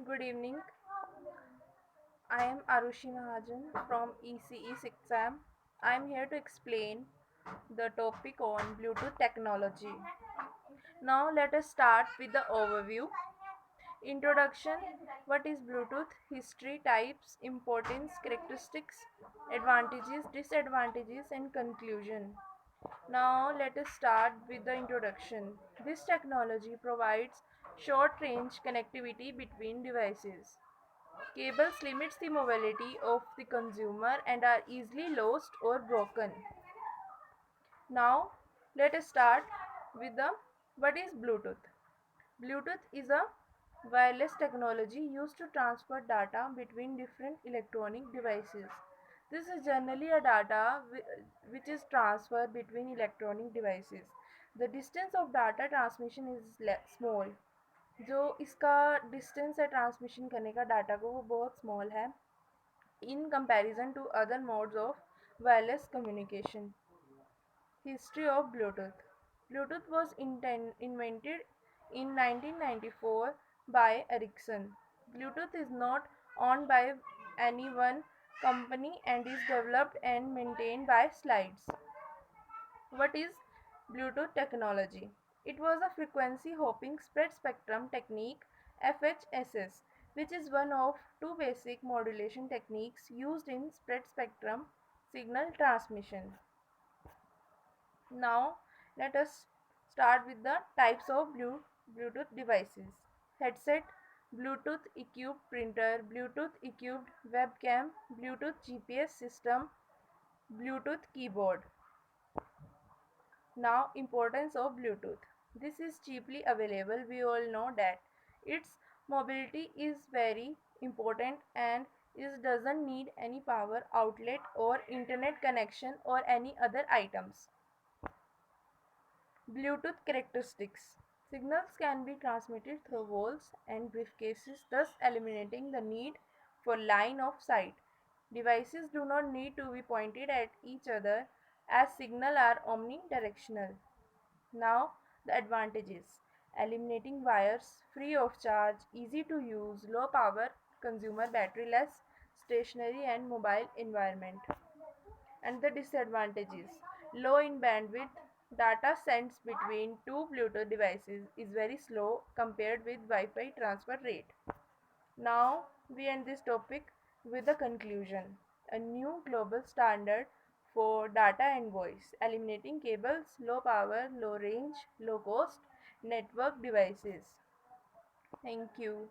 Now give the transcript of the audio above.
Good evening. I am Arushi Mahajan from ECE 6M. I am here to explain the topic on Bluetooth technology. Now let us start with the overview. Introduction. What is Bluetooth? History, types, importance, characteristics, advantages, disadvantages, and conclusion. Now let us start with the introduction. This technology provides short range connectivity between devices. Cables limits the mobility of the consumer and are easily lost or broken. Now let us start with the what is Bluetooth. Bluetooth is a wireless technology used to transfer data between different electronic devices. This is generally a data which is transferred between electronic devices. The distance of data transmission is small. जो इसका distance है transmission करने का data को वो बहुत small है in comparison to other modes of wireless communication. History of Bluetooth. Bluetooth was invented in 1994 by Ericsson. Bluetooth is not owned by any one company and is developed and maintained by Slides. What is Bluetooth technology? It was a frequency hopping spread spectrum technique FHSS, which is one of two basic modulation techniques used in spread spectrum signal transmission. Now let us start with the types of Bluetooth devices. Headset, Bluetooth equipped printer, Bluetooth equipped webcam, Bluetooth GPS system, Bluetooth keyboard. Now, importance of Bluetooth. This is cheaply available. We all know that its mobility is very important and it doesn't need any power outlet or internet connection or any other items. Bluetooth characteristics. Signals can be transmitted through walls and briefcases, thus eliminating the need for line of sight. Devices do not need to be pointed at each other as signals are omnidirectional. Now, the advantages. Eliminating wires, free of charge, easy to use, low power, consumer battery less, stationary and mobile environment. And the disadvantages. Low in bandwidth, data sent between two Bluetooth devices is very slow compared with Wi-Fi transfer rate. Now we end this topic with the conclusion. A new global standard for data and voice, eliminating cables, low power, low range, low cost network devices. Thank you.